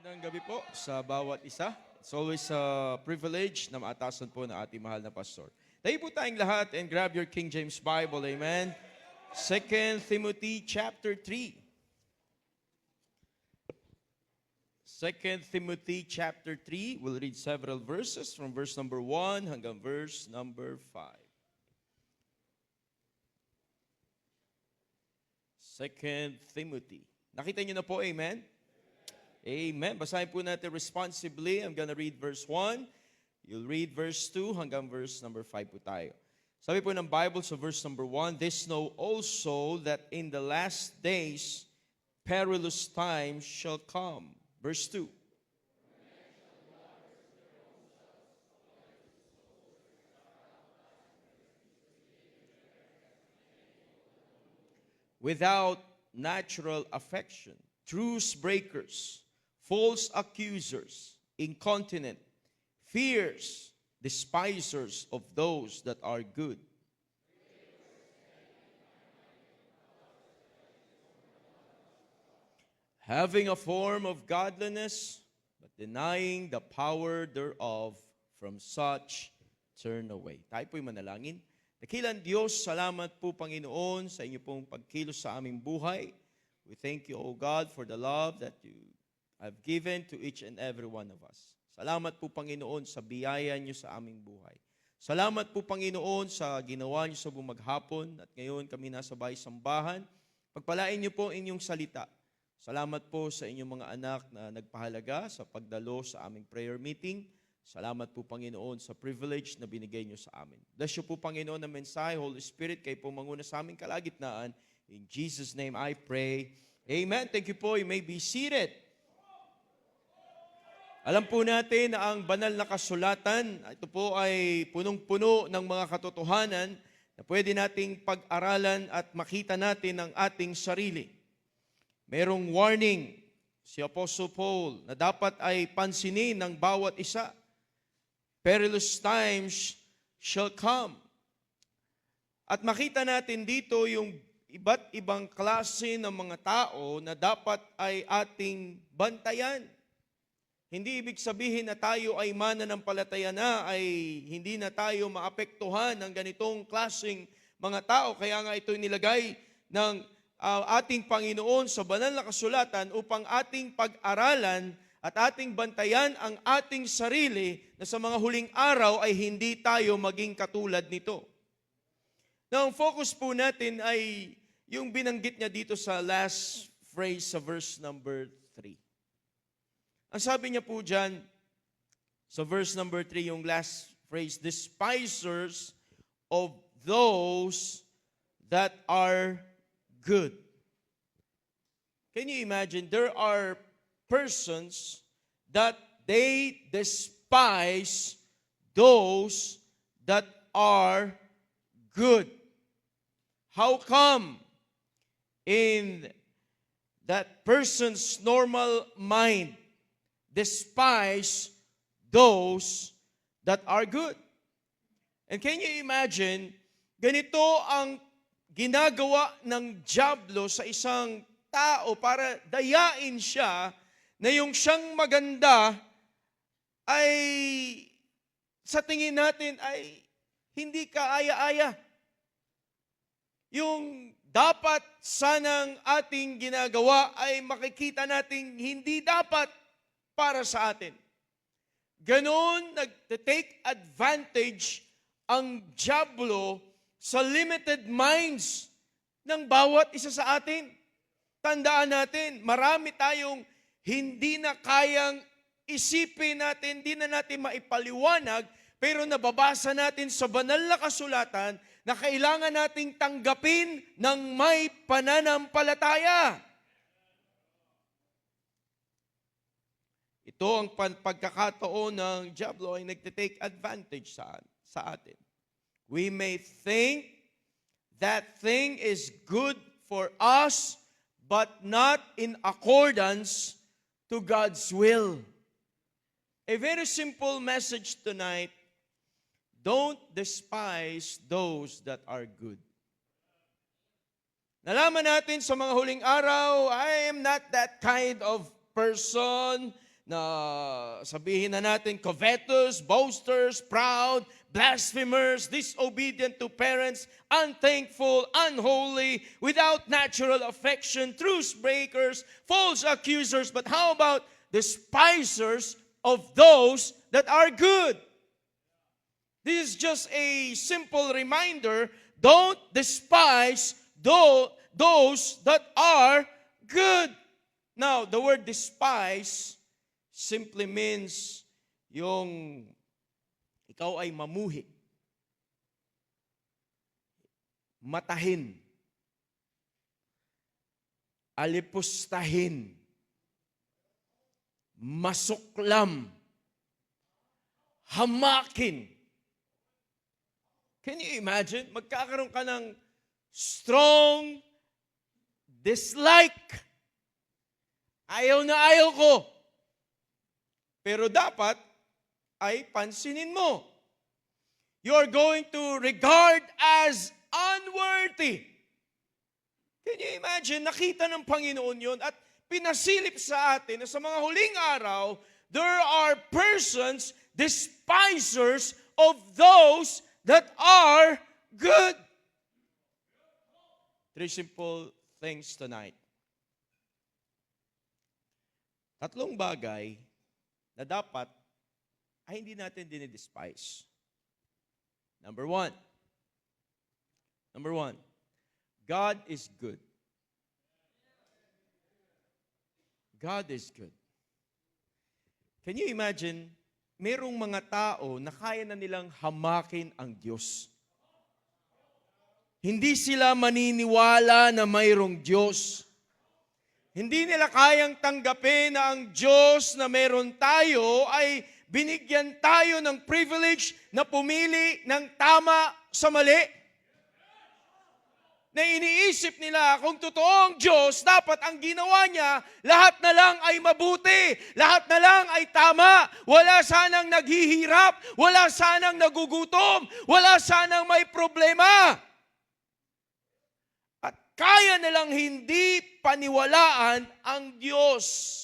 Magandang gabi po sa bawat isa. It's always a privilege na maatasan po na ating mahal na pastor. Tayo po tayong lahat and grab your King James Bible, amen. 2 Timothy chapter 3. 2 Timothy chapter 3, we'll read several verses from verse number 1 hanggang verse number 5. 2 Timothy. Nakita niyo na po, amen? Amen. Basahin po natin responsibly. I'm gonna read verse 1. You'll read verse 2 hanggang verse number 5 po tayo. Sabi po ng Bible sa verse number 1, "This know also that in the last days perilous times shall come." Verse 2. "Without natural affection, truce breakers, false accusers, incontinent, fierce, despisers of those that are good, having a form of godliness, but denying the power thereof, from such turn away." Tayo po'y manalangin. Dakilang Diyos, salamat po Panginoon sa inyo pong pagkilos sa aming buhay. We thank you, O God, for the love that you have given to each and every one of us. Salamat po, Panginoon, sa biyaya niyo sa aming buhay. Salamat po, Panginoon, sa ginawa niyo sa buong maghapon at ngayon kami nasa bahay sambahan. Pagpalain niyo po inyong salita. Salamat po sa inyong mga anak na nagpahalaga sa pagdalo sa aming prayer meeting. Salamat po, Panginoon, sa privilege na binigay niyo sa amin. Bless you po, Panginoon, ng mensahe. Holy Spirit, kayo po manguna sa aming kalagitnaan. In Jesus' name I pray. Amen. Thank you po. You may be seated. Alam po natin na ang banal na kasulatan, ito po ay punong-puno ng mga katotohanan na pwede nating pag-aralan at makita natin ang ating sarili. Merong warning si Apostle Paul na dapat ay pansinin ng bawat isa. Perilous times shall come. At makita natin dito yung iba't ibang klase ng mga tao na dapat ay ating bantayan. Hindi ibig sabihin na tayo ay mananampalataya na, ay hindi na tayo maapektuhan ng ganitong klaseng mga tao. Kaya nga ito nilagay ng ating Panginoon sa banal na kasulatan upang ating pag-aralan at ating bantayan ang ating sarili na sa mga huling araw ay hindi tayo maging katulad nito. Now, ang focus po natin ay yung binanggit niya dito sa last phrase sa verse number 3. Ang sabi niya po dyan, sa verse number 3, yung last phrase, "despisers of those that are good." Can you imagine? There are persons that they despise those that are good. How come? In that person's normal mind, despise those that are good. And can you imagine, ganito ang ginagawa ng dyablo sa isang tao para dayain siya na yung siyang maganda ay sa tingin natin ay hindi kaaya-aya. Yung dapat sanang ating ginagawa ay makikita nating hindi dapat para sa atin. Ganon, nag-take advantage ang dyablo sa limited minds ng bawat isa sa atin. Tandaan natin, marami tayong hindi na kayang isipin natin, hindi na natin maipaliwanag, pero nababasa natin sa banal na kasulatan na kailangan nating tanggapin ng may pananampalataya. Ito ang pagkakataon ng dyablo ay nagtitake advantage sa atin. We may think that thing is good for us, but not in accordance to God's will. A very simple message tonight: don't despise those that are good. Nalaman natin sa mga huling araw, I am not that kind of person na sabihin na natin, covetous, boasters, proud, blasphemers, disobedient to parents, unthankful, unholy, without natural affection, truce breakers, false accusers. But how about despisers of those that are good? This is just a simple reminder, don't despise those that are good. Now, the word despise simply means yung ikaw ay mamuhi, matahin, alipustahin, masuklam, hamakin. Can you imagine? Magkakaroon ka ng strong dislike. Ayaw na ayaw ko. Pero dapat ay pansinin mo. You're going to regard as unworthy. Can you imagine? Nakita ng Panginoon yun at pinasilip sa atin na sa mga huling araw, there are persons, despisers of those that are good. Three simple things tonight. Tatlong bagay na dapat ay hindi natin dinidespise. Number one, God is good. God is good. Can you imagine, merong mga tao na kaya na nilang hamakin ang Diyos. Hindi sila maniniwala na mayroong Diyos. Hindi nila kayang tanggapin na ang Diyos na meron tayo ay binigyan tayo ng privilege na pumili ng tama sa mali. Na iniisip nila kung totoong Diyos, dapat ang ginawa niya, lahat na lang ay mabuti, lahat na lang ay tama, wala sanang naghihirap, wala sanang nagugutom, wala sanang may problema. At kaya nilang hindi paniwalaan ang Diyos.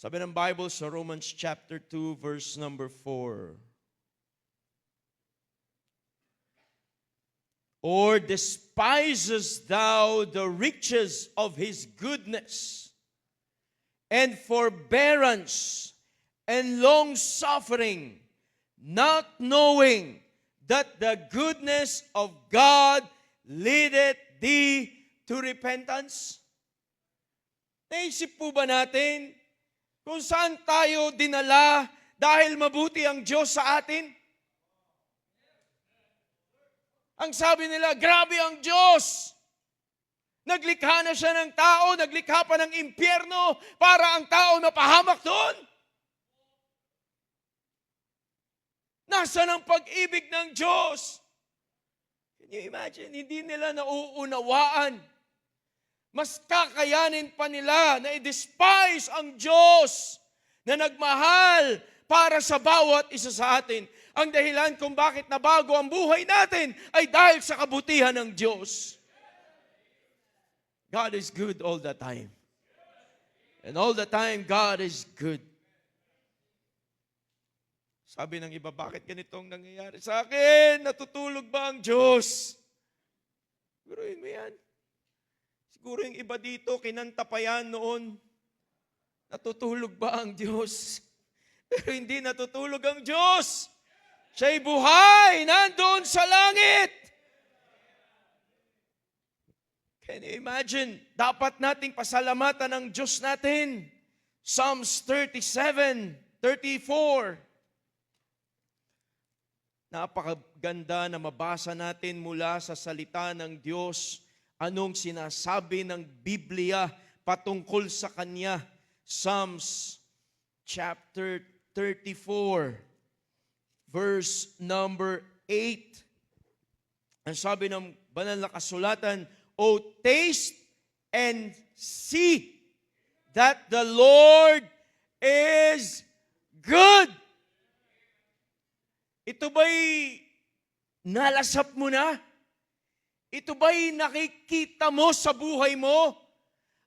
Sabi ng Bible sa Romans chapter 2 verse number 4. Or despisest thou the riches of his goodness and forbearance and long-suffering, not knowing that the goodness of God leadeth thee to repentance? Naisip po ba natin kung saan tayo dinala dahil mabuti ang Diyos sa atin? Ang sabi nila, grabe ang Diyos. Naglikha na siya ng tao, naglikha pa ng impyerno para ang tao napahamak doon. Nasaan ang pag-ibig ng Diyos? Can you imagine? Hindi nila nauunawaan. Mas kakayanin pa nila na i-despise ang Diyos na nagmahal para sa bawat isa sa atin. Ang dahilan kung bakit nabago ang buhay natin ay dahil sa kabutihan ng Diyos. God is good all the time. And all the time, God is good. Sabi ng iba, bakit ganitong nangyayari sa akin? Natutulog ba ang Diyos? Siguruhin mo yan. Siguro yung iba dito, kinanta pa yan noon. Natutulog ba ang Diyos? Pero hindi natutulog ang Diyos. Siya'y buhay, nandoon sa langit. Can you imagine? Dapat nating pasalamatan ang Diyos natin. Psalms 37, 34. Napakaganda na mabasa natin mula sa salita ng Diyos. Anong sinasabi ng Biblia patungkol sa Kanya? Psalms chapter 34. Verse number 8. Ang sabi ng banal na kasulatan, O taste and see that the Lord is good. Ito ba'y nalasap mo na? Ito ba'y nakikita mo sa buhay mo?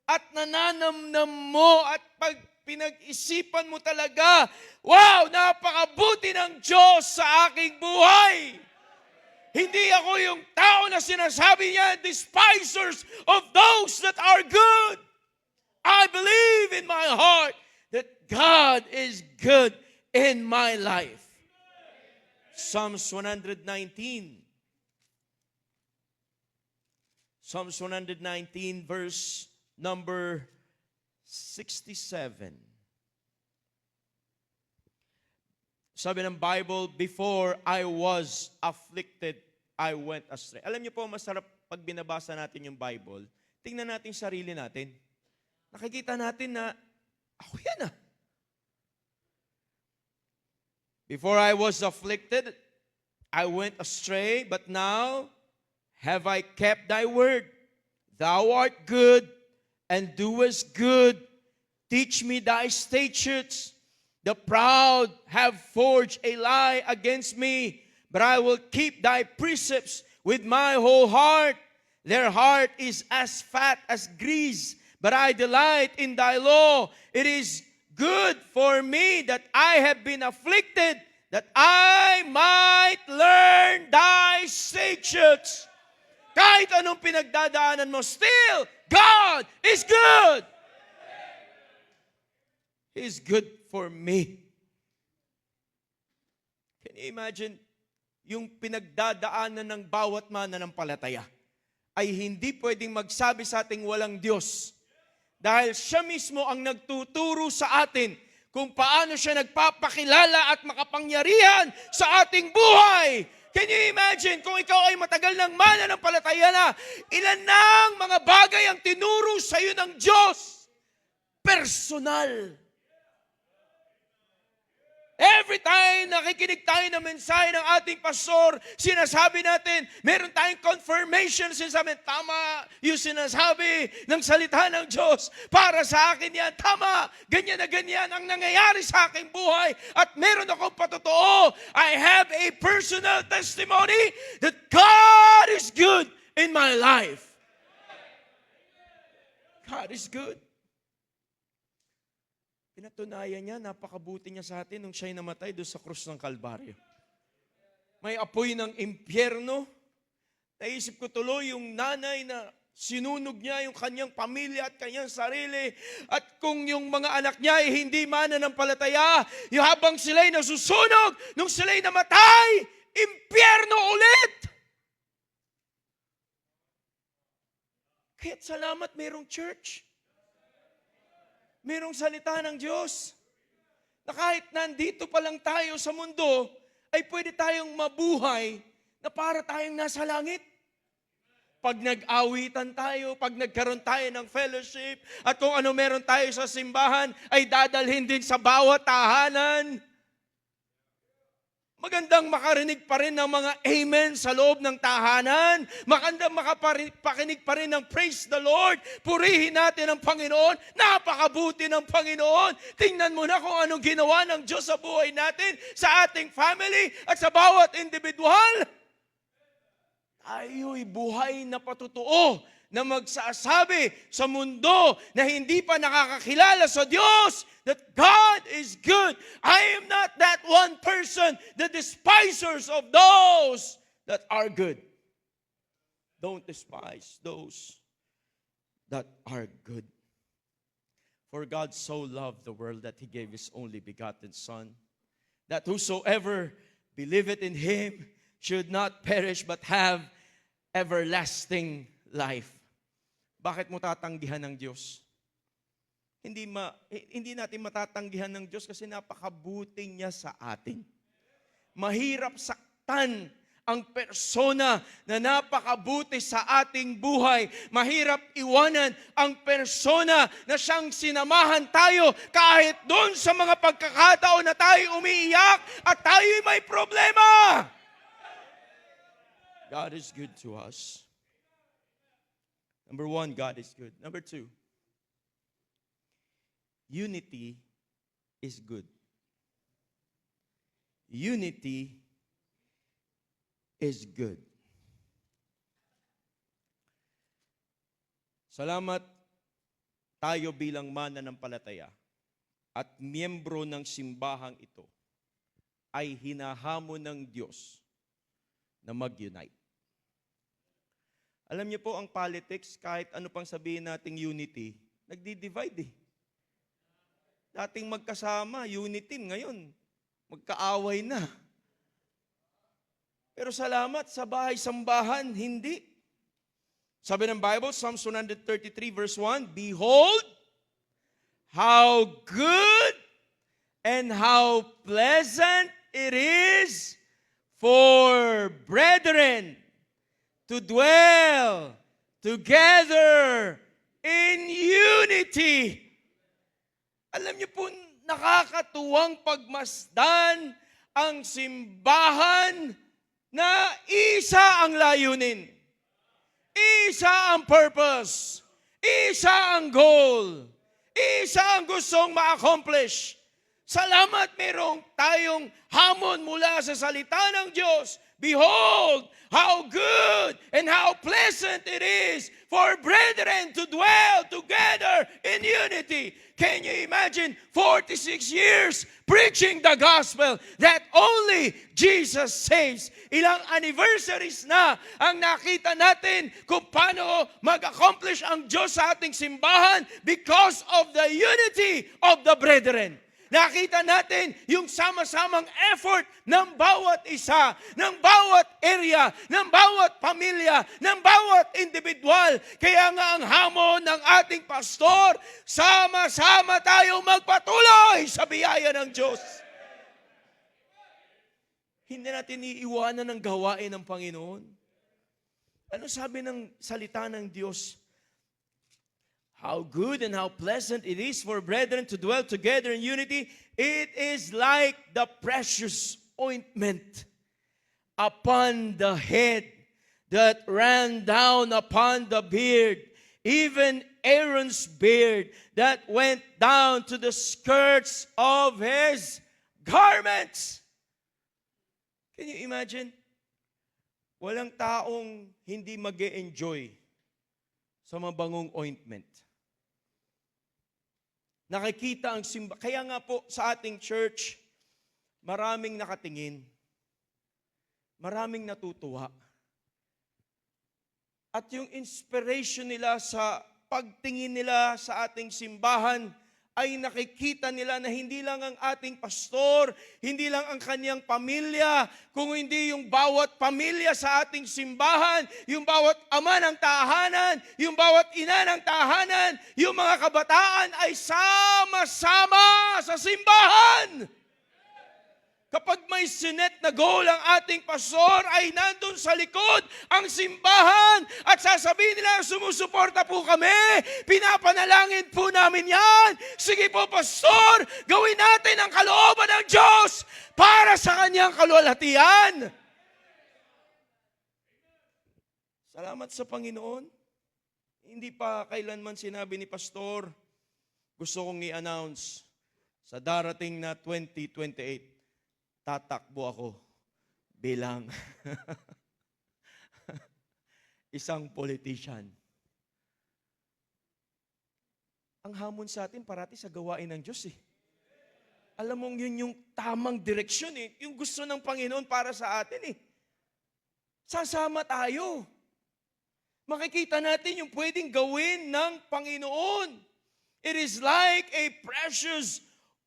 At nananamnam mo at pag pinag-isipan mo talaga, wow, napakabuti ng Diyos sa aking buhay. Hindi ako yung tao na sinasabi niya, despisers of those that are good. I believe in my heart that God is good in my life. Psalms 119. Psalms 119 verse number 67. Sabi ng Bible, before I was afflicted, I went astray. Alam niyo po, masarap pag binabasa natin yung Bible, tingnan natin sarili natin. Nakikita natin na, ako yan ah. Before I was afflicted, I went astray, but now have I kept thy word. Thou art good, and doest good. Teach me thy statutes. The proud have forged a lie against me, but I will keep thy precepts with my whole heart. Their heart is as fat as grease, but I delight in thy law. It is good for me that I have been afflicted, that I might learn thy statutes. Kahit anong pinagdadaanan mo, still, God is good. He is good for me. Can you imagine yung pinagdadaanan ng bawat mananampalataya ay hindi pwedeng magsabi sa ating walang Diyos. Dahil siya mismo ang nagtuturo sa atin kung paano siya nagpapakilala at makapangyarihan sa ating buhay. Can you imagine kung ikaw ay matagal ng mananampalataya na, ilan ng mga bagay ang tinuro sa iyo ng Diyos? Personal. Every time nakikinig tayo ng mensahe ng ating pastor, sinasabi natin, meron tayong confirmation, sinasabi, tama yung sinasabi ng salita ng Diyos. Para sa akin yan, tama, ganyan na ganyan ang nangyayari sa aking buhay. At meron akong patotoo. I have a personal testimony that God is good in my life. God is good. Pinatunayan niya, napakabuti niya sa atin nung siya'y namatay doon sa krus ng Kalbaryo. May apoy ng impyerno. Naisip ko tuloy yung nanay na sinunog niya yung kanyang pamilya at kanyang sarili. At kung yung mga anak niya ay hindi mananampalataya, yung habang sila'y nasusunog, nung sila'y namatay, impyerno ulit. Kaya't salamat mayroong church. Merong salita ng Diyos na kahit nandito pa lang tayo sa mundo, ay pwede tayong mabuhay na para tayong nasa langit. Pag nag-awitan tayo, pag nagkaroon tayo ng fellowship, at kung ano meron tayo sa simbahan, ay dadalhin din sa bawat tahanan. Magandang makarinig pa rin ng mga amen sa loob ng tahanan. Magandang makapakinig pa rin ng praise the Lord. Purihin natin ang Panginoon. Napakabuti ng Panginoon. Tingnan mo na kung anong ginawa ng Diyos sa buhay natin, sa ating family, at sa bawat individual. Tayo'y buhay na patutuo na magsasabi sa mundo na hindi pa nakakakilala sa Diyos that God is good. I am not that one person, the despisers of those that are good. Don't despise those that are good. For God so loved the world that He gave His only begotten Son, that whosoever believeth in Him should not perish but have everlasting life. Bakit mo tatanggihan ng Diyos? Hindi natin matatanggihan ng Diyos kasi napakabuti niya sa atin. Mahirap saktan ang persona na napakabuti sa ating buhay. Mahirap iwanan ang persona na siyang sinamahan tayo kahit doon sa mga pagkakataon na tayo umiiyak at tayo may problema. God is good to us. Number one, God is good. Number two, unity is good. Unity is good. Salamat tayo bilang mananampalataya at miyembro ng simbahang ito ay hinahamon ng Diyos na mag-unite. Alam niyo po, ang politics, kahit ano pang sabihin nating unity, nagdi-divide eh. Dating magkasama, unity, ngayon, magkaaway na. Pero salamat, sa bahay-sambahan, hindi. Sabi ng Bible, Psalms 133 verse 1, Behold, how good and how pleasant it is for brethren to dwell together in unity. Alam niyo po, nakakatuwang pagmasdan ang simbahan na isa ang layunin, isa ang purpose, isa ang goal, isa ang gustong ma-accomplish. Salamat, merong tayong hamon mula sa salita ng Diyos. Behold, how good and how pleasant it is for brethren to dwell together in unity. Can you imagine 46 years preaching the gospel that only Jesus saves? Ilang anniversaries na ang nakita natin kung paano mag-accomplish ang Diyos sa ating simbahan because of the unity of the brethren. Nakita natin yung sama-samang effort ng bawat isa, ng bawat area, ng bawat pamilya, ng bawat individual. Kaya nga ang hamon ng ating pastor, sama-sama tayong magpatuloy sa biyaya ng Diyos. Hindi natin iiwanan ang gawain ng Panginoon. Ano sabi ng salita ng Diyos? How good and how pleasant it is for brethren to dwell together in unity. It is like the precious ointment upon the head that ran down upon the beard, even Aaron's beard that went down to the skirts of his garments. Can you imagine? Walang taong hindi mag-e-enjoy sa mabangong ointment. Nakikita ang simba. Kaya nga po sa ating church, maraming nakatingin. Maraming natutuwa. At yung inspiration nila sa pagtingin nila sa ating simbahan, ay nakikita nila na hindi lang ang ating pastor, hindi lang ang kanyang pamilya, kung hindi yung bawat pamilya sa ating simbahan, yung bawat ama ng tahanan, yung bawat ina ng tahanan, yung mga kabataan ay sama-sama sa simbahan. Kapag may sinet na goal ang ating pastor, ay nandun sa likod ang simbahan at sasabihin nila, sumusuporta po kami, pinapanalangin po namin yan. Sige po, pastor, gawin natin ang kalooban ng Diyos para sa kanyang kaluwalhatian. Salamat sa Panginoon. Hindi pa kailanman sinabi ni pastor, gusto kong i-announce sa darating na 2028, tatakbo ako bilang isang politician. Ang hamon sa atin parati sa gawain ng Diyos eh. Alam mong yun yung tamang direksyon eh. Yung gusto ng Panginoon para sa atin eh. Sasama tayo. Makikita natin yung pwedeng gawin ng Panginoon. It is like a precious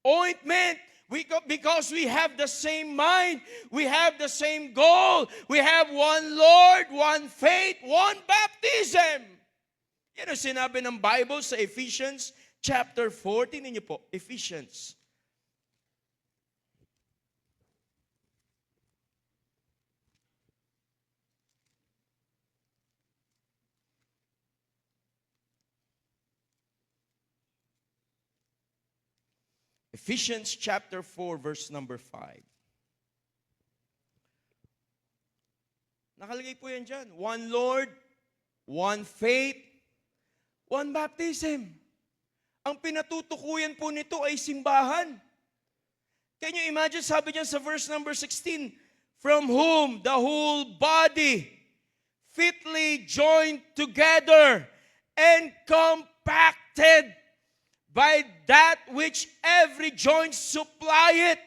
ointment. Because we have the same mind, we have the same goal, we have one Lord, one faith, one baptism. Yan ang sinabi ng Bible sa Ephesians chapter 4. Tingnan niyo po, Ephesians. Ephesians chapter 4 verse number 5. Nakalagay po yan dyan. One Lord, one faith, one baptism. Ang pinatutukuyan po nito ay simbahan. Can you imagine, sabi niyan sa verse number 16, from whom the whole body fitly joined together and compacted by that which every joint supplieth,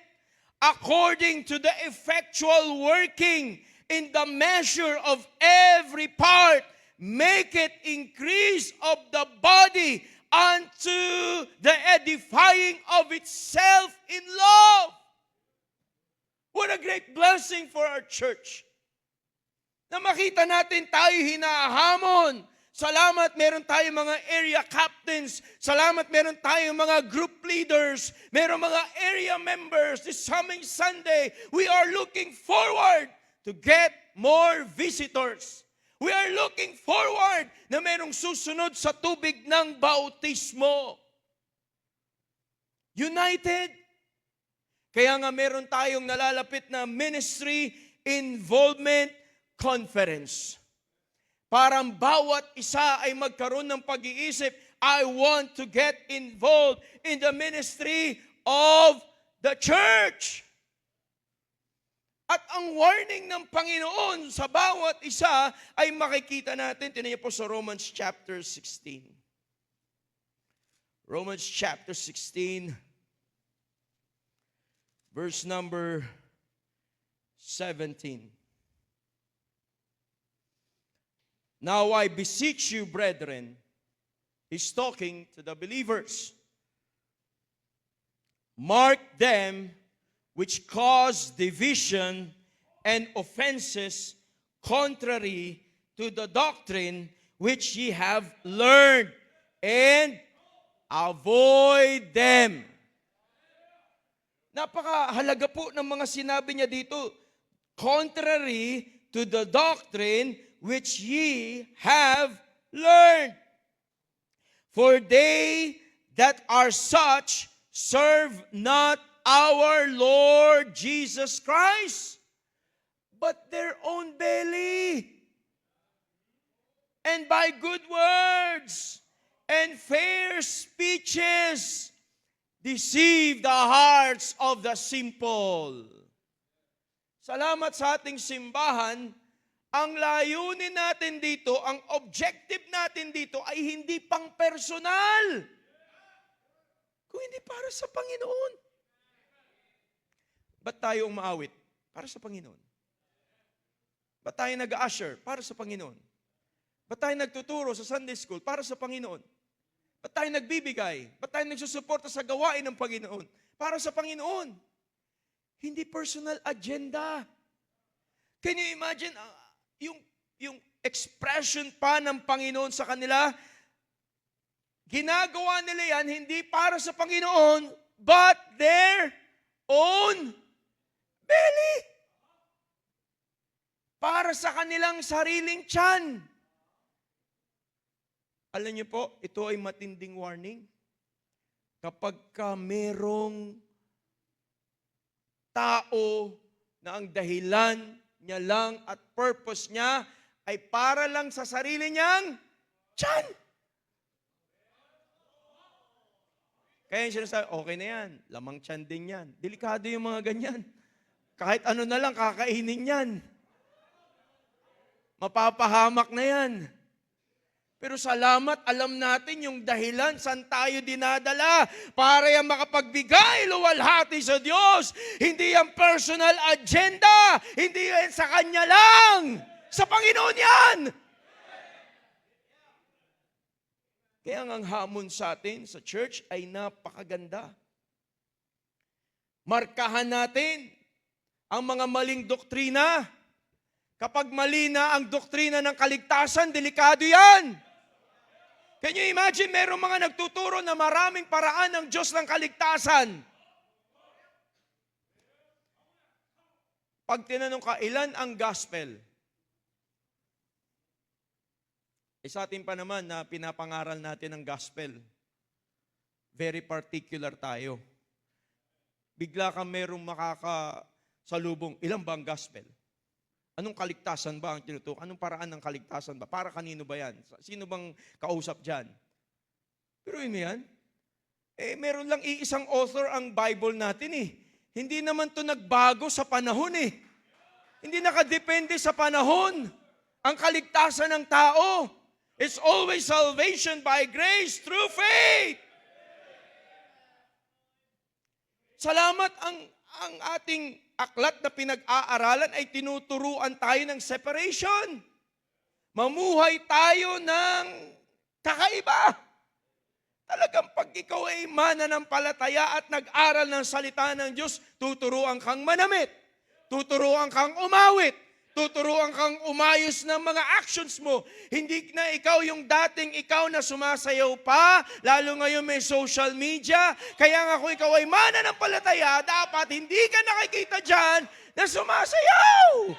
according to the effectual working in the measure of every part, make it increase of the body unto the edifying of itself in love. What a great blessing for our church. Na makita natin tayo hinahamon. Salamat, meron tayong mga area captains. Salamat, meron tayong mga group leaders. Meron mga area members. This coming Sunday, we are looking forward to get more visitors. We are looking forward na merong susunod sa tubig ng bautismo. United. Kaya nga meron tayong nalalapit na ministry involvement conference. Parang bawat isa ay magkaroon ng pag-iisip, I want to get involved in the ministry of the church. At ang warning ng Panginoon sa bawat isa ay makikita natin. Tingnan niyo po sa Romans chapter 16. Romans chapter 16, verse number 17. Now I beseech you, brethren, he's talking to the believers. Mark them which cause division and offenses contrary to the doctrine which ye have learned, and avoid them. Napakahalaga po ng mga sinabi niya dito. Contrary to the doctrine which ye have learned. For they that are such serve not our Lord Jesus Christ, but their own belly. And by good words and fair speeches deceive the hearts of the simple. Salamat sa ating simbahan. Ang layunin natin dito, ang objective natin dito ay hindi pang personal, kung hindi para sa Panginoon. Ba't tayo umaawit? Para sa Panginoon. Ba't tayo nag-usher? Para sa Panginoon. Ba't tayo nagtuturo sa Sunday School? Para sa Panginoon. Ba't tayo nagbibigay? Ba't tayo nagsusuporta sa gawain ng Panginoon? Para sa Panginoon. Hindi personal agenda. Can you imagine yung expression pa ng Panginoon sa kanila? Ginagawa nila yan hindi para sa Panginoon, but their own belly. Para sa kanilang sariling tiyan. Alam niyo po, ito ay matinding warning. Kapag ka merong tao na ang dahilan niya lang at purpose niya ay para lang sa sarili niyang tiyan. Kaya yung sinasabi, okay na yan, lamang tiyan din yan. Delikado yung mga ganyan. Kahit ano na lang, kakainin yan. Mapapahamak na yan. Pero salamat, alam natin yung dahilan saan tayo dinadala para yan makapagbigay luwalhati sa Diyos. Hindi yan personal agenda. Hindi yan sa Kanya lang. Sa Panginoon yan. Kaya ang hamon sa atin sa church ay napakaganda. Markahan natin ang mga maling doktrina. Kapag mali na ang doktrina ng kaligtasan, delikado yan. Can you imagine, merong mga nagtuturo na maraming paraan ng Diyos ng kaligtasan. Pag tinanong ka, ilan ang gospel? Sa atin pa naman na pinapangaral natin ang gospel. Very particular tayo. Bigla kang merong makakasalubong, ilan ba ang gospel? Anong kaligtasan ba ang tinutukoy? Anong paraan ng kaligtasan ba? Para kanino ba yan? Sino bang kausap dyan? Pero yun yan. Meron lang iisang author ang Bible natin eh. Hindi naman to nagbago sa panahon eh. Hindi nakadepende sa panahon ang kaligtasan ng tao. It's always salvation by grace through faith. Salamat ang ating aklat na pinag-aaralan ay tinuturuan tayo ng separation. Mamuhay tayo ng kakaiba. Talagang pag ikaw ay mananampalataya at nag-aral ng salita ng Diyos, tuturuan kang manamit, tuturuan kang umawit, tuturuan kang umayos ng mga actions mo. Hindi na ikaw yung dating ikaw na sumasayaw pa, lalo ngayon may social media. Kaya nga kung ikaw ay mananampalataya, dapat hindi ka nakikita dyan na sumasayaw.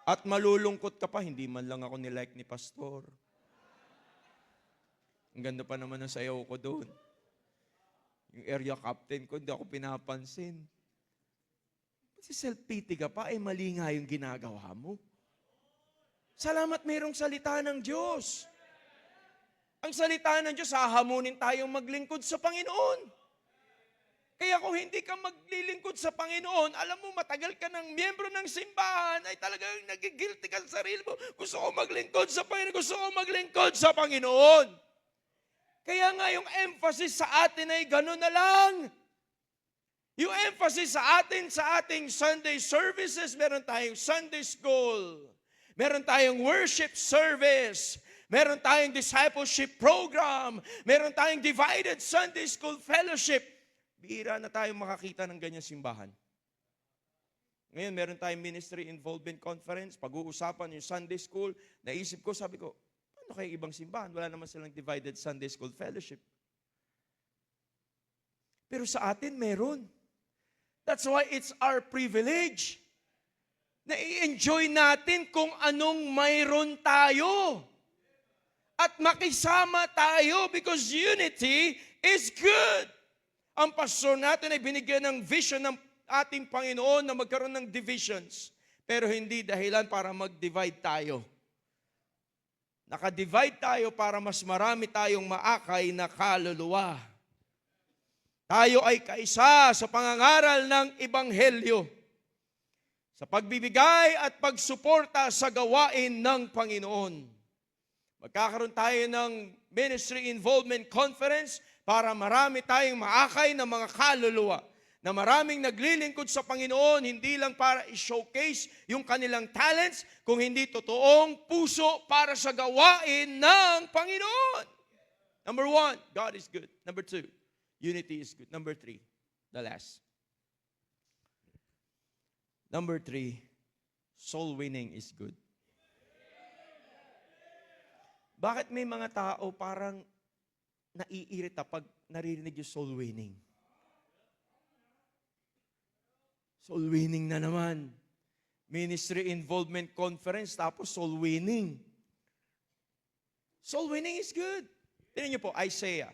At malulungkot ka pa, hindi man lang ako nilike ni Pastor. Ang ganda pa naman ng sayaw ko doon. Yung area captain ko, hindi ako pinapansin. Si self-pity ka pa, mali nga yung ginagawa mo. Salamat mayroong salita ng Diyos. Ang salita ng Diyos, hahamunin tayong maglingkod sa Panginoon. Kaya kung hindi ka maglilingkod sa Panginoon, alam mo, matagal ka ng miyembro ng simbahan, ay talagang nagigilty ka sa sarili mo. Gusto ko maglingkod sa Panginoon, gusto ko maglingkod sa Panginoon. Kaya nga yung emphasis sa atin ay gano'n na lang. Yung emphasis sa atin, sa ating Sunday services, meron tayong Sunday school, meron tayong worship service, meron tayong discipleship program, meron tayong divided Sunday school fellowship. Bihira na tayong makakita ng ganyan simbahan. Ngayon, meron tayong ministry involvement conference, pag-uusapan yung Sunday school, naisip ko, sabi ko, paano kayo ibang simbahan? Wala naman silang divided Sunday school fellowship. Pero sa atin, meron. That's why it's our privilege na i-enjoy natin kung anong mayroon tayo. At makisama tayo because unity is good. Ang pastor natin ay binigyan ng vision ng ating Panginoon na magkaroon ng divisions. Pero hindi dahilan para mag-divide tayo. Naka-divide tayo para mas marami tayong maakay na kaluluwa. Tayo ay kaisa sa pangangaral ng Ebanghelyo, sa pagbibigay at pagsuporta sa gawain ng Panginoon. Magkakaroon tayo ng Ministry Involvement Conference para marami tayong maakay ng mga kaluluwa, na maraming naglilingkod sa Panginoon, hindi lang para i-showcase yung kanilang talents, kung hindi totoong puso para sa gawain ng Panginoon. Number 1, God is good. Number 2, unity is good. Number 3, the last. Number 3, soul winning is good. Bakit may mga tao parang naiirita pag naririnig yung soul winning? Soul winning na naman. Ministry Involvement Conference, tapos soul winning. Soul winning is good. Tingnan niyo po, Isaiah.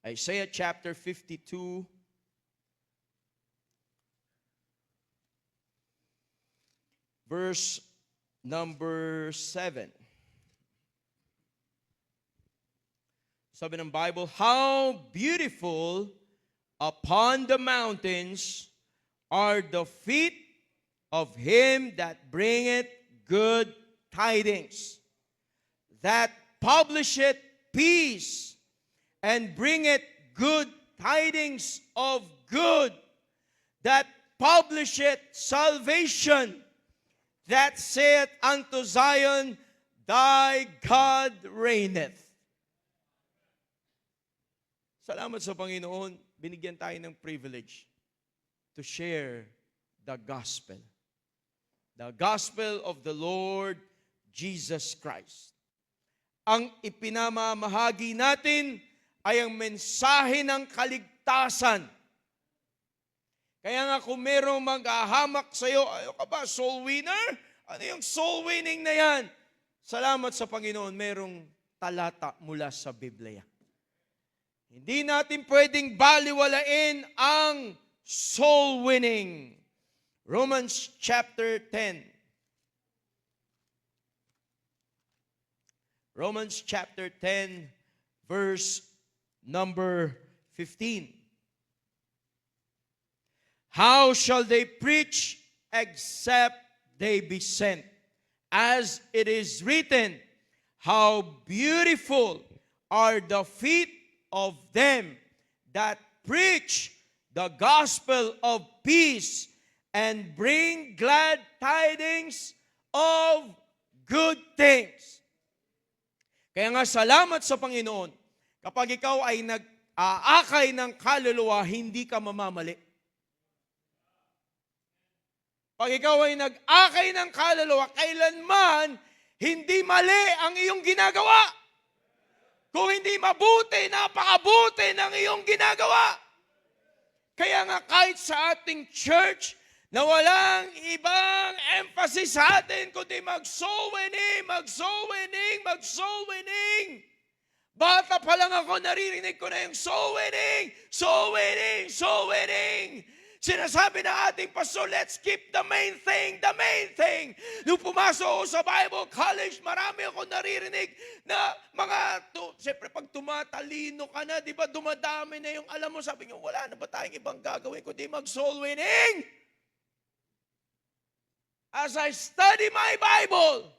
Isaiah chapter 52. Verse number 7. Sabi ng Bible, how beautiful upon the mountains are the feet of him that bringeth good tidings, that publisheth peace, and bringeth good tidings of good, that publisheth salvation, that saith unto Zion, thy God reigneth. Salamat sa Panginoon, binigyan tayo ng privilege to share the gospel. The gospel of the Lord Jesus Christ. Ang ipinamamahagi natin ay ang mensahe ng kaligtasan. Kaya nga kung merong maghahamak sa iyo, ayaw ka ba, soul winner? Ano yung soul winning na yan? Salamat sa Panginoon, merong talata mula sa Biblia. Hindi natin pwedeng baliwalain ang soul winning. Romans chapter 10. Romans chapter 10, verse number 15. How shall they preach except they be sent? As it is written, how beautiful are the feet of them that preach the gospel of peace and bring glad tidings of good things. Kaya nga salamat sa Panginoon, kapag ikaw ay nag-aakay ng kaluluwa, hindi ka mamamali. Pag ikaw ay nag-akay ng kaluluwa, kailanman hindi mali ang iyong ginagawa. Kung hindi mabuti, napakabuti ng iyong ginagawa. Kaya nga kahit sa ating church, na walang ibang emphasis sa atin, kundi mag-soul winning, mag-soul winning, mag-soul winning. Bata pa lang ako, naririnig ko na yung soul winning, soul winning, soul winning. Sinasabi ng ating pastor, let's keep the main thing, the main thing. Nung pumasok ako sa Bible College, marami ako naririnig na siyempre pag tumatalino ka na, di ba, dumadami na yung alam mo, sabi niyo, wala na ba tayong ibang gagawin kundi mag-soul winning? As I study my Bible,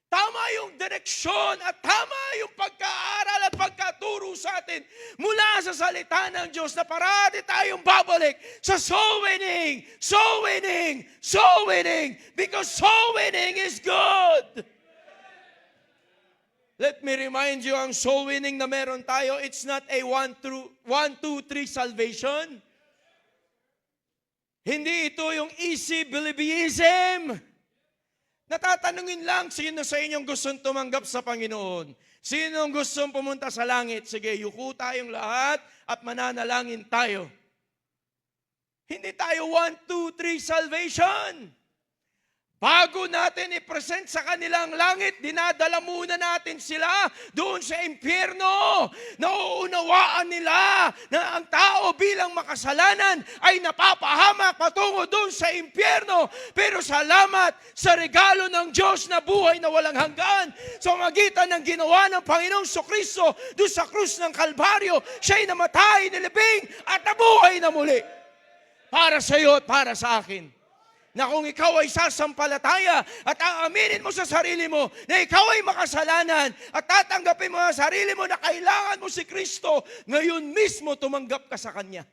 tama yung direksyon at tama yung pagkaaral at pagkaturo sa atin mula sa salita ng Diyos na parati tayong babalik sa soul winning, soul winning, soul winning, because soul winning is good. Let me remind you, ang soul winning na meron tayo, it's not a 1, 2, 3 salvation. Hindi ito yung easy believism. Natatanungin lang, sino sa inyong gustong tumanggap sa Panginoon? Sino gustong pumunta sa langit? Sige, yuko tayong lahat at mananalangin tayo. Hindi tayo 1, 2, 3 salvation. Bago natin i-present sa kanilang langit, dinadala muna natin sila doon sa impyerno. Nauunawaan nila na ang tao bilang makasalanan ay napapahamak patungo doon sa impyerno. Pero salamat sa regalo ng Diyos na buhay na walang hanggan. Sa magitan ng ginawa ng Panginoong Kristo doon sa krus ng Kalbaryo, siya'y namatay, nilibing at nabuhay na muli. Para sa iyo at para sa akin. Na kung ikaw ay sasampalataya at aaminin mo sa sarili mo na ikaw ay makasalanan at tatanggapin mo sa sarili mo na kailangan mo si Kristo, ngayon mismo tumanggap ka sa Kanya.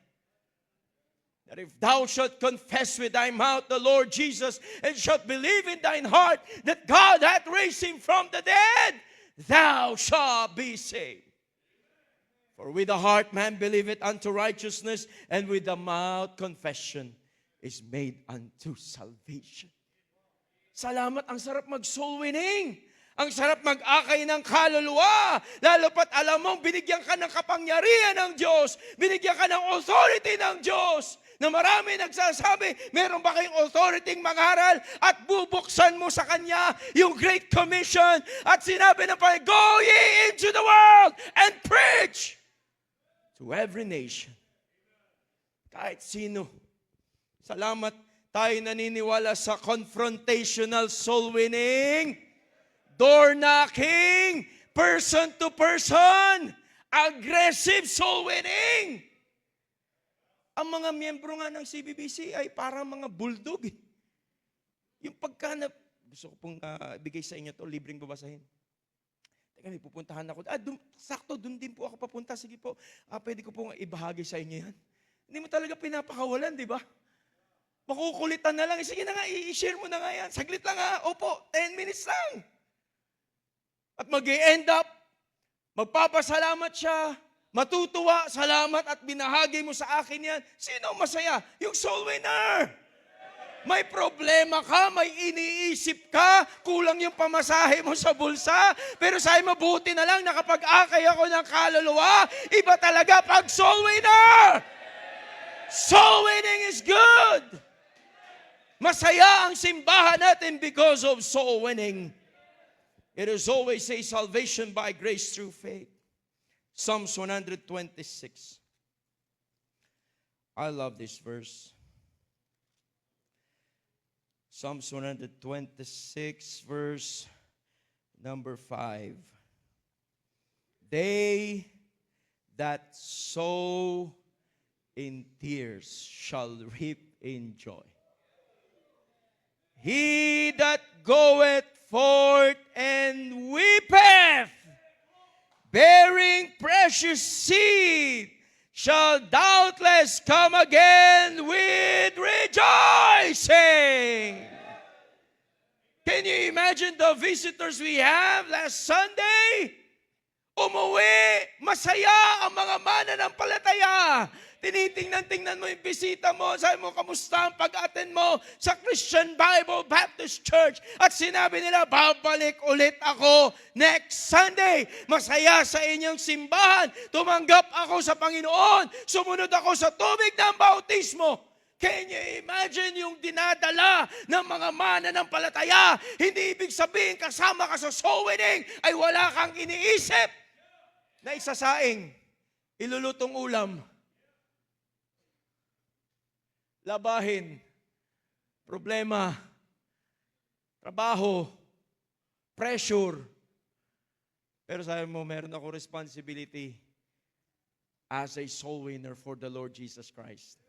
That if thou shalt confess with thy mouth the Lord Jesus and shalt believe in thine heart that God hath raised him from the dead, thou shalt be saved. For with the heart man believeth unto righteousness, and with the mouth confession is made unto salvation. Salamat, ang sarap mag-soul winning. Ang sarap mag-akay ng kaluluwa. Lalo pat alam mong binigyan ka ng kapangyarihan ng Diyos. Binigyan ka ng authority ng Diyos. Na marami nagsasabi, meron ba kayong authority mangaral at bubuksan mo sa Kanya yung Great Commission at sinabi ng Panginoon, go ye into the world and preach to every nation. Kahit sino. Salamat, tayo naniniwala sa confrontational soul winning, door knocking, person to person, aggressive soul winning. Ang mga miyembro nga ng CBBC ay parang mga bulldog. Yung gusto ko pong bigay sa inyo to, libreng babasahin. Teka, may pupuntahan ako. Sakto, dun din po ako papunta. Sige po, pwede ko pong ibahagi sa inyo yan. Hindi mo talaga pinapakawalan, di ba? Makukulitan na lang. Sige na nga, i-share mo na nga yan. Saglit lang ha. Opo, 10 minutes lang. At mag-i-end up, magpapasalamat siya, matutuwa, salamat at binahagi mo sa akin yan. Sino masaya? Yung soul winner. May problema ka, may iniisip ka, kulang yung pamasahe mo sa bulsa, pero sa'yo mabuti na lang na kapag akay ako ng kaluluwa, iba talaga pag soul winner. Soul winning is good. Masaya ang simbahan natin because of soul winning. It is always a salvation by grace through faith. Psalms 126. I love this verse. Psalms 126, verse number 5. They that sow in tears shall reap in joy. He that goeth forth and weepeth, bearing precious seed, shall doubtless come again with rejoicing. Can you imagine the visitors we have last Sunday? Umuwi, masaya ang mga mananampalataya. Tinitingnan mo yung bisita mo, sabi mo, kamusta ang pag-attend mo sa Christian Bible Baptist Church? At sinabi nila, babalik ulit ako next Sunday. Masaya sa inyong simbahan. Tumanggap ako sa Panginoon. Sumunod ako sa tubig ng bautismo. Can you imagine yung dinadala ng mga mananampalataya? Hindi ibig sabihin kasama ka sa soul winning ay wala kang iniisip na isasaing, ilulutong ulam, labahin, problema, trabaho, pressure. Pero sabi mo, meron ako responsibility as a soul winner for the Lord Jesus Christ.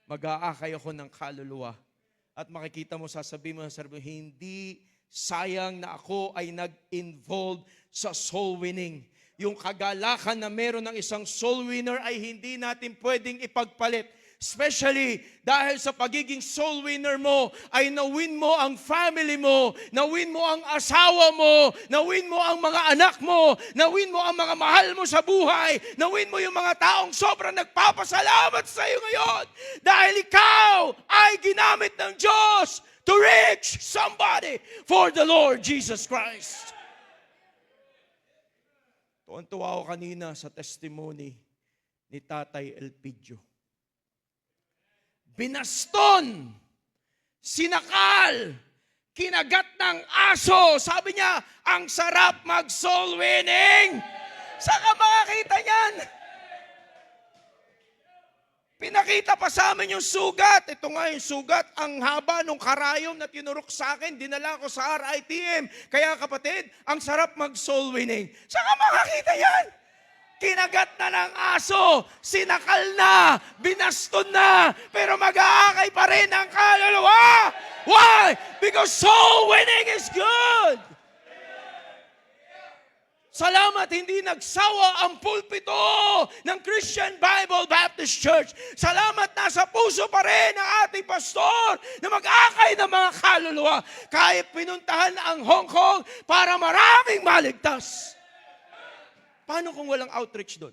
Mag-aakay ako ng kaluluwa. At makikita mo, sasabihin mo, hindi sayang na ako ay nag-involve sa soul winning. Yung kagalakan na meron ng isang soul winner ay hindi natin pwedeng ipagpalit. Especially dahil sa pagiging soul winner mo ay nawin mo ang family mo, nawin mo ang asawa mo, nawin mo ang mga anak mo, nawin mo ang mga mahal mo sa buhay, nawin mo yung mga taong sobrang nagpapasalamat sa iyo ngayon dahil ikaw ay ginamit ng Diyos to reach somebody for the Lord Jesus Christ. Tuwan-tuwa ako kanina sa testimony ni Tatay Elpidio. Binaston, sinakal, kinagat ng aso. Sabi niya, ang sarap mag-soul winning. Saan ka makakita niyan? Pinakita pa sa amin yung sugat. Ito nga yung sugat. Ang haba nung karayom na tinurok sa akin, dinala ko sa RITM. Kaya kapatid, ang sarap mag-soul winning. Saan ka makakita yan? Kinagat na ng aso, sinakal na, binaston na, pero mag-aakay pa rin ang kaluluwa. Why? Because soul winning is good. Salamat, hindi nagsawa ang pulpito ng Christian Bible Baptist Church. Salamat, nasa puso pa rin ng ating pastor na mag-akay ng mga kaluluwa. Kahit pinuntahan ang Hong Kong para maraming maligtas. Paano kung walang outreach doon?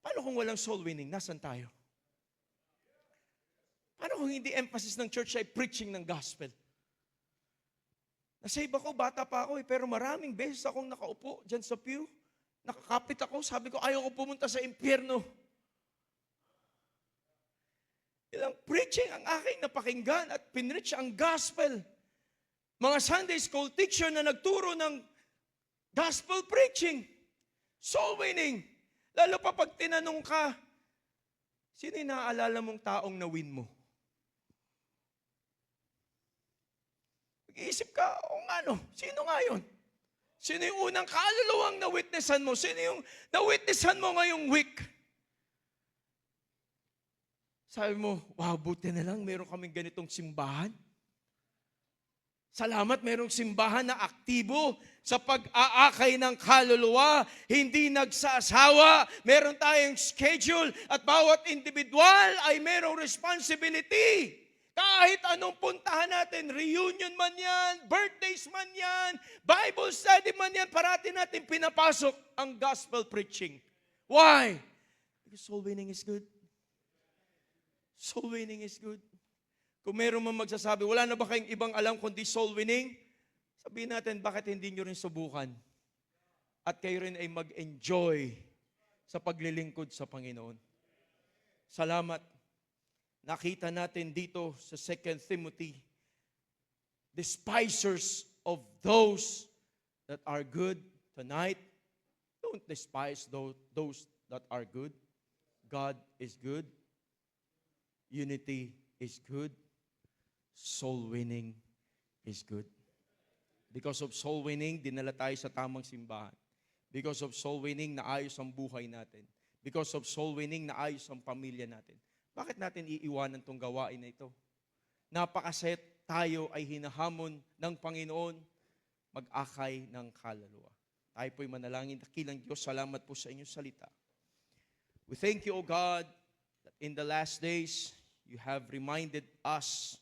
Paano kung walang soul winning? Nasaan tayo? Paano kung hindi emphasis ng church ay preaching ng gospel? Nasave ako, bata pa ako pero maraming beses akong nakaupo dyan sa pew. Nakakapit ako, sabi ko, ayaw ko pumunta sa impyerno. Ilang preaching ang aking napakinggan at pinreach ang gospel. Mga Sunday school teacher na nagturo ng gospel preaching, soul winning. Lalo pa pag tinanong ka, sino yung naaalala mong taong na-win mo? Mag-iisip ka, sino nga yun? Sino yung unang kaluluwang na-witnessan mo? Sino yung na-witnessan mo ngayong week? Sabi mo, wow, buti na lang meron kaming ganitong simbahan. Salamat, merong simbahan na aktibo sa pag-aakay ng kaluluwa, hindi nagsasawa, meron tayong schedule at bawat individual ay merong responsibility. Kahit anong puntahan natin, reunion man yan, birthdays man yan, Bible study man yan, parati natin pinapasok ang gospel preaching. Why? Because soul winning is good. Soul winning is good. Kung meron man magsasabi, wala na ba kayong ibang alam kundi soul winning? Sabihin natin, bakit hindi nyo rin subukan? At kayo rin ay mag-enjoy sa paglilingkod sa Panginoon. Salamat. Nakita natin dito sa 2 Timothy, despisers of those that are good tonight. Don't despise those that are good. God is good. Unity is good. Soul winning is good. Because of soul winning, dinala tayo sa tamang simbahan. Because of soul winning, naayos ang buhay natin. because of soul winning, naayos ang pamilya natin. Bakit natin iiwanan tong gawain na ito? Napakaset tayo ay hinahamon ng Panginoon mag-akay ng kaluluwa. Tayo po'y manalangin. Dakilang Diyos, salamat po sa inyong salita. We thank you, O God, that in the last days, you have reminded us,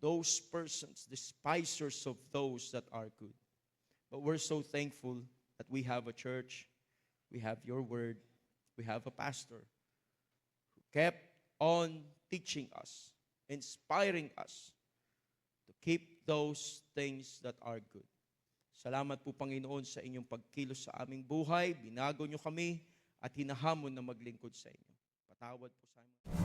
those persons, despisers of those that are good. But we're so thankful that we have a church, we have your word, we have a pastor who kept on teaching us, inspiring us to keep those things that are good. Salamat po, Panginoon, sa inyong pagkilos sa aming buhay. Binago nyo kami at hinahamon na maglingkod sa inyo. Patawad po sa amin.